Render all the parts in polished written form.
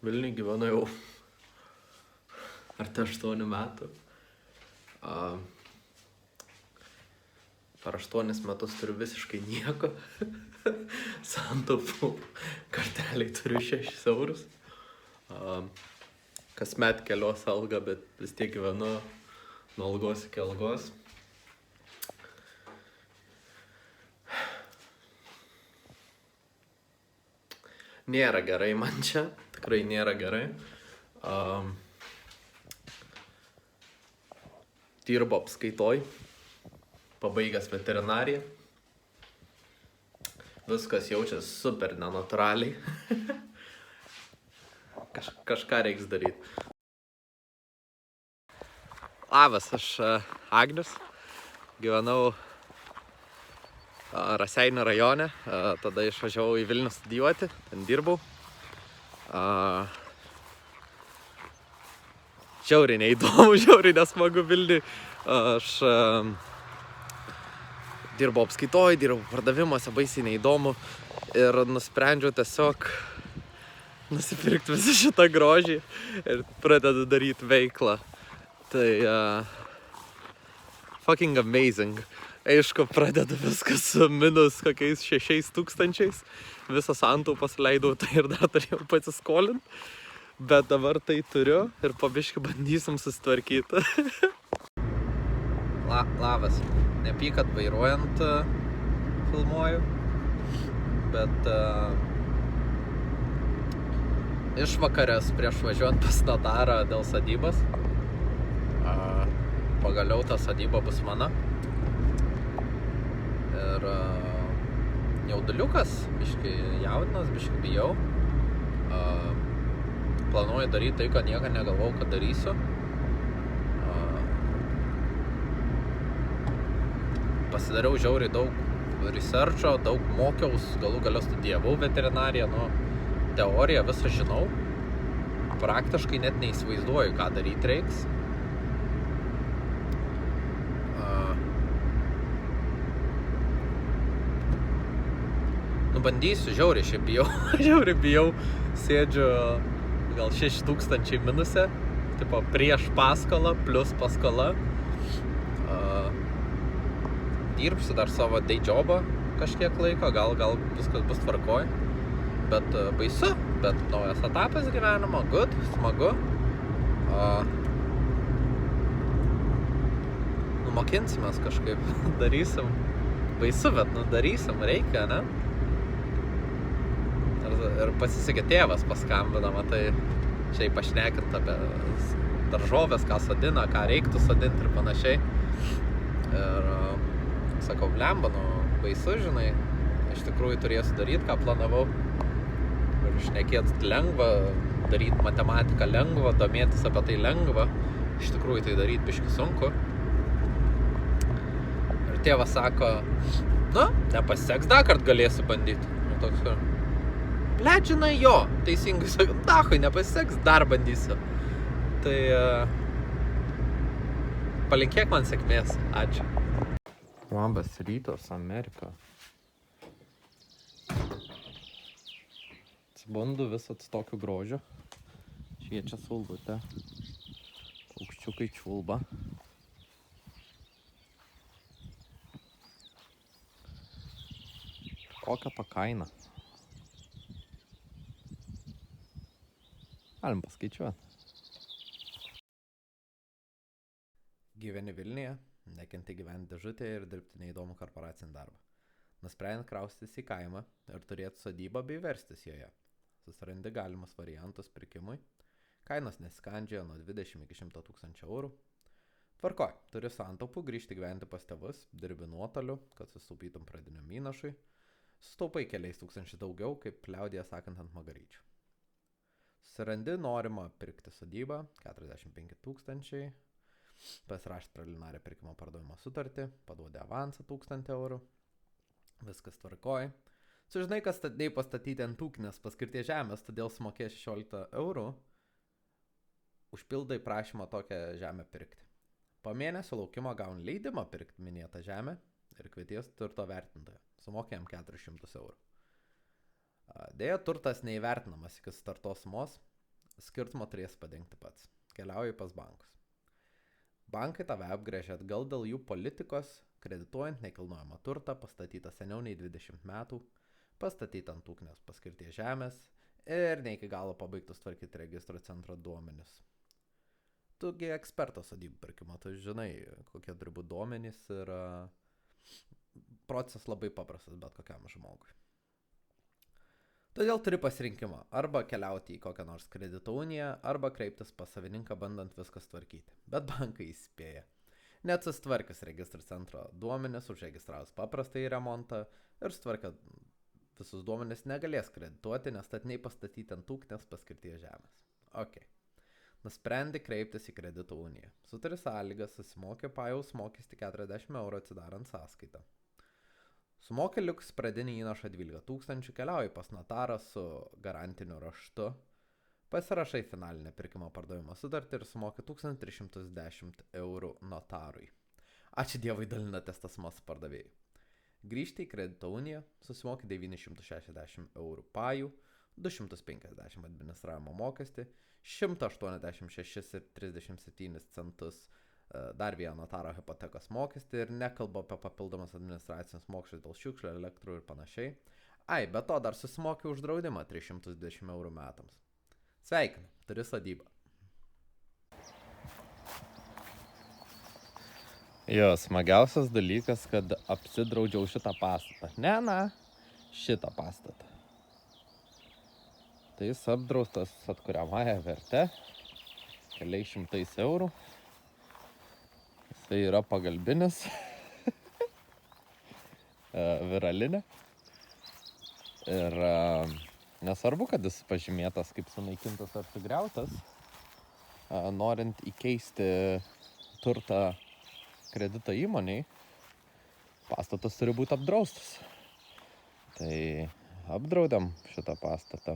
Vilniuje gyvenu jau ar 8 metų. Per 8 metus turiu visiškai nieko. Santaupų karteliai turiu 6 eurus. Kasmet kelios algą, bet vis tiek gyvenu nuo algos iki algos. Nėra gerai man čia, tikrai nėra gerai. Dirbu apskaitoj, pabaigęs veterinariją. Viskas jaučiasi super nenatūraliai. Kažką reiks daryti. Labas, aš Agnius. Gyvenau Raseinių rajone, tada išvažiavau į Vilnių studijuoti, ten dirbau. Žiauriai neįdomu, žiauriai nesmagu Vilniui. Aš dirbau apskaitoj, dirbau pardavimuose, baisiai neįdomu. Ir nusprendžiau tiesiog nusipirkti visą šitą grožį ir pradedu daryti veiklą. Tai fucking amazing. Aišku, pradedu viskas su minus kokiais 6,000. Visą santaupas leidau, tai ir dar turėjau pasiskolinti. Bet dabar tai turiu ir po biškį bandysim susitvarkyti. Labas. Nepyk, kad vairuojant filmuoju. Bet išvakarės prieš važiuojant pas notarą dėl sodybos. Pagaliau ta sodyba bus mano. Ir jauduliukas, biškį jaudinas, biškį bijau. Planuoju daryti tai, ko niekada negalvojau, kad darysiu. Pasidariau žiauriai daug researcho, daug mokiaus, galų gale studijavau veterinariją, teoriją visą žinau. Praktiškai net neįsivaizduoju, ką daryti reiks. Bandysiu, žiauriai šiaip bijau, žiauriai bijau, sėdžiu gal 6,000 minuse, tipo prieš paskolą, plus paskola. Dirbsiu dar savo day jobą kažkiek laiko, gal viskas bus tvarkoj, bet baisu, bet naujas etapas gyvenimo, good, smagu. Mokinsimės kažkaip, darysim, baisu, bet darysim, reikia, ne? Ir pasisekė tėvas paskambino, matai, šiaip pašnekint apie daržovės, ką sodina, ką reiktų sodinti ir panašiai. Ir sakau, blemba, baisu, žinai, iš tikrųjų turėsiu daryti, ką planavau. Ir šnekėt lengva, daryti matematiką lengva, domėtis apie tai lengva. Iš tikrųjų tai daryti biškį sunku. Ir tėvas sako, nepasiseks, dar kart galėsiu bandyti. Toks, blet, žinai, jo, teisingai sakau, dachui, nepasiseks, dar bandysiu. Tai palinkėk man sėkmės, ačiū. Labas rytas, Amerika. Atsibundu vis tokiu grožiu. Šviečia saulutė. Paukščiukai čiulba. Kokia pakaina. Galim paskaičiuoti. Gyveni Vilniuje, nekenti gyventi dėžutėje ir dirbti neįdomų korporacinį darbą. Nusprendžiant kraustytis į kaimą ir turėti sodybą bei verstis joje. Susirandi galimus variantus pirkimui. Kainos nesiskandžioja nuo 20 iki 100 000 eurų. Tvarkoj, turi santaupų grįžti gyventi pas tėvus, dirbi nuotoliu, kad susitaupytum pradiniam įnašui. Sutaupai keliais tūkstančių daugiau, kaip liaudyje sakant ant magaryčių. Susirandi norimą pirkti sodybą, 45 000, pasirašyti preliminarią pirkimo pardavimo sutartį, paduodi avansą 1000 eurų, viskas tvarkoj. Sužinai, kad statiniai pastatyti ant ūkinės paskirties žemės, todėl sumokės 16 eurų, užpildai prašymą tokią žemę pirkti. Po mėnesio laukimo gauni leidimą pirkti minėtą žemę ir kvietiesi turto vertintoją, sumokė jam 400 eurų. Deja, turtas neįvertinamas iki startos sumos, skirtumo turės padengti pats. Keliauji pas bankus. Bankai tave apgręžia atgal dėl jų politikos, kredituojant nekilnojamą turtą, pastatytą seniau nei 20 metų, pastatytą ant ūkinės paskirties žemės ir ne iki galo pabaigtus tvarkyti registro centro duomenis. Tugi ekspertas sodybų pirkimo, tu žinai, kokie turi būti duomenys ir procesas labai paprastas bet kokiam žmogui. Todėl turi pasirinkimą arba keliauti į kokią nors kredito uniją, arba kreiptis pas savininką bandant viskas tvarkyti. Bet bankai įspėja. Net susitvarkęs registro centro duomenis, užregistravus paprastą į remontą ir sutvarkę visus duomenis negalės kredituoti, nes statiniai pastatyti ant ūkinės paskirties žemės. Ok. Nusprendi kreiptis į kredito uniją. Sutari sąlygas, susimokė pajaus mokestį 40 € atsidarant sąskaitą. Sumokė liks pradinį įnašą 12 000, keliauji pas notarą su garantiniu raštu, pasirašai finalinę pirkimo pardavimo sutartį ir sumokė 1310 € notarui. Ačiū Dievui, dalinatės tas sumas pardavėjai. Grįžti į kredito uniją, susimokė 960 € pajų, 250 administravimo mokestį, 186,37 centus dar vieną notaro hipotekos mokestį ir nekalba apie papildomas administracinius mokesčius dėl šiukšlių, elektrų ir panašiai. Ai, be to dar susimokė už draudimą 320 € metams. Sveikinu, turi sodybą. Jo, smagiausias dalykas, kad apsidraudžiau šitą pastatą. Šitą pastatą. Tai jis apdraustas atkuriamąją vertę, keliais šimtais eurų. Tai yra pagalbinis, viralinė. Ir nesvarbu, kad jis pažymėtas kaip sunaikintas ar sugriautas, norint įkeisti turtą kredito įmoniai, pastatas turi būti apdraustas. Tai apdraudėm šitą pastatą.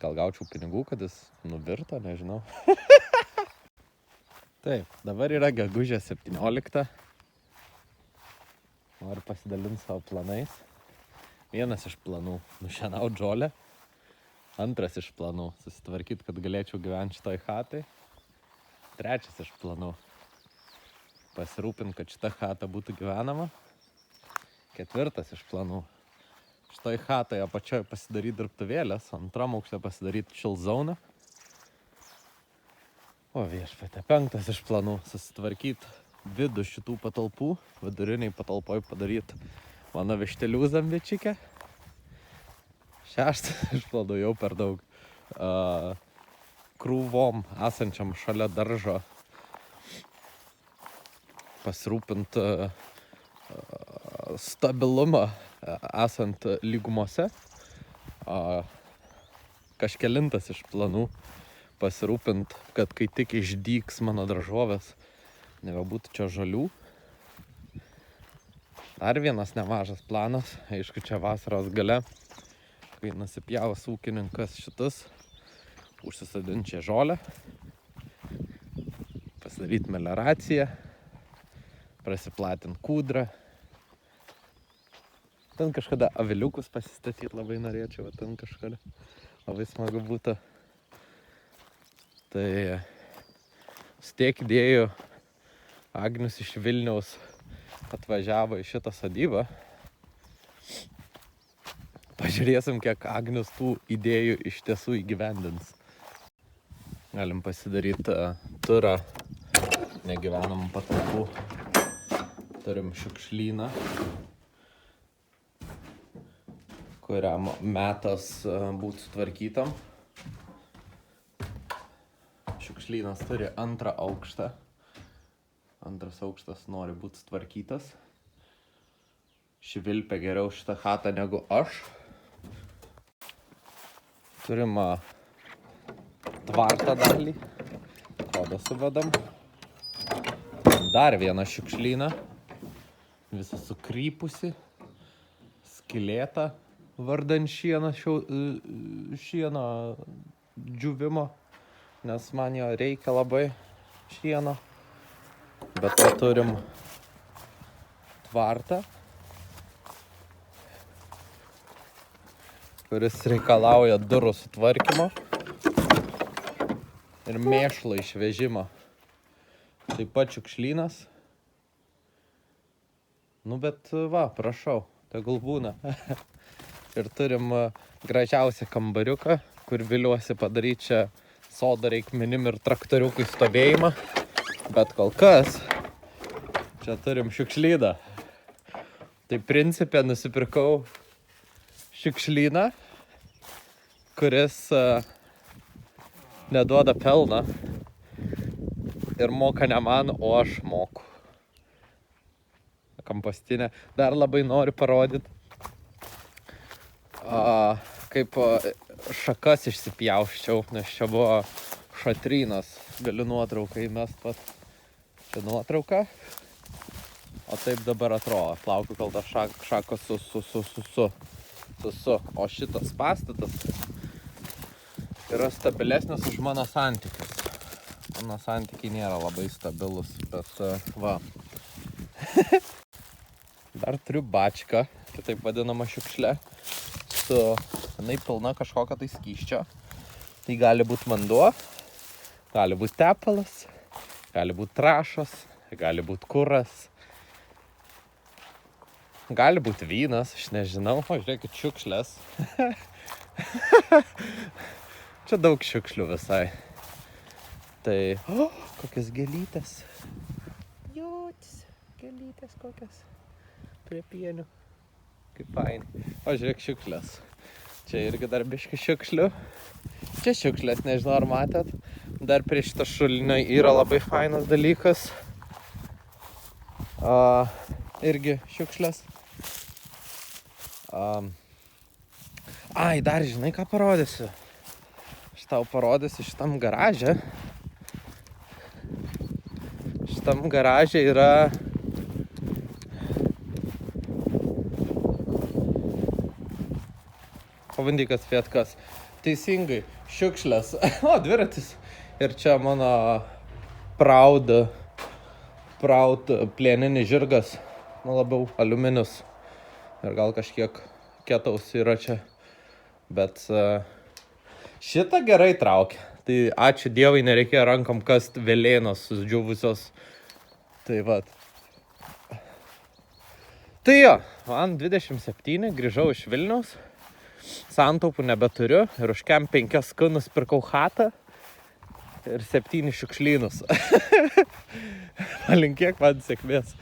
Gal gaučiau pinigų, kad jis nuvirto, nežinau. Taip, dabar yra gegužės 17. Noriu pasidalinti savo planais. Vienas iš planų – nušienaut žolę. Antras iš planų – susitvarkyti, kad galėčiau gyventi šitoj chatai. Trečias iš planų – pasirūpinti, kad šita chata būtų gyvenama. Ketvirtas iš planų – šitoj chatai apačioje pasidaryti dirbtuvėlės, antram aukšte pasidaryti chill zone. O viešpatie, penktas iš planų – susitvarkyti vidų šitų patalpų, viduriniai patalpoj padaryti mano vištelių zambičikę. Šeštas iš planų jau per daug. Krūvom esančiam šalia daržo pasirūpinti stabilumą esant lygumose. Kažkelintas iš planų pasirūpint, kad kai tik išdygs mano daržovės, nebebūtų čia žalių. Dar vienas nemažas planas, aišku, čia vasaros gale, kai nusipjavas ūkininkas šitus, užsisadinti čia žolę, pasidaryti melioraciją, prasiplatinti kūdrą. Ten kažkada aviliukus pasistatyti labai norėčiau, ten kažkada labai smagu būtų. Tai su tiek idėjų Agnius iš Vilniaus atvažiavo į šitą sodybą. Pažiūrėsim, kiek Agnius tų idėjų iš tiesų įgyvendins. Galim pasidaryti turą negyvenamų patalpų. Turim šiukšlyną, kuriam metas būti sutvarkytam. Šiukšlynas turi antrą aukštą. Antras aukštas nori būti sutvarkytas. Švilpia geriau šitą chatą negu aš. Turim tvartą dalį. Kodą suvedam. Dar vieną šiukšlyną. Visą sukrypusi. Skylėta. Vardan šieno džiūvimo. Nes man jo reikia labai šieno. Bet to turim tvartą. kuris reikalauja durų sutvarkymo ir mėšlo išvežimo. Taip pat šiukšlynas. Nu, bet va, prašau, tegul būna. Ir turim gražiausią kambariuką, kur viliuosi padaryti čia sodo reikmenim ir traktoriukui stovėjimą. Bet kol kas, čia turim šiukšlyną. Tai principė nusipirkau šiukšlyną, kuris neduoda pelną ir moka ne man, o aš moku. Kompostinę. Dar labai noriu parodyti, kaip šakas išsipjauščiau, nes čia buvo šatrynas. Galiu nuotrauką įmest pat. Čia nuotrauka. O taip dabar atrodo. Laukiu, kol ta šakos su. O šitas pastatas yra stabilesnis už mano santykius. Mano santykiai nėra labai stabilus, bet va. Dar turiu bačką, kitaip vadinama šiukšlė, jinai pilna kažkokio tai skysčio. Tai gali būti vanduo, gali būti tepalas, gali būti trąšos, gali būti kuras, gali būti vynas, aš nežinau, o žiūrėkit šiukšlės. Čia daug šiukšlių visai. Tai, kokios gėlytės. Jotis, gėlytės kokias. Prie pienių. Kaip fainai. O žiūrėk šiukšlės. Čia irgi dar biški šiukšlių. Čia šiukšlės, nežinau ar matėt. Dar prie šito šulinio yra labai fainas dalykas. Irgi šiukšlės. Ai, dar žinai ką parodysiu. Aš tau parodysiu šitam garaže. Šitam garaže yra pabandyk atspėt kas. Teisingai, šiukšlės. O, dviratis. Ir čia mano Proud plieninis žirgas. Nu, labiau aliuminius. Ir gal kažkiek kietaus yra čia. Bet šitą gerai traukia. Tai ačiū Dievui, nereikėjo rankom kast velėnos susidžiuvusios. Tai vat. Tai jo, man 27, grįžau iš Vilniaus. Santaupų nebeturiu ir už kem 5 skunus pirkau chatą ir 7 šiukšlynus. Palinkėk man sėkmės.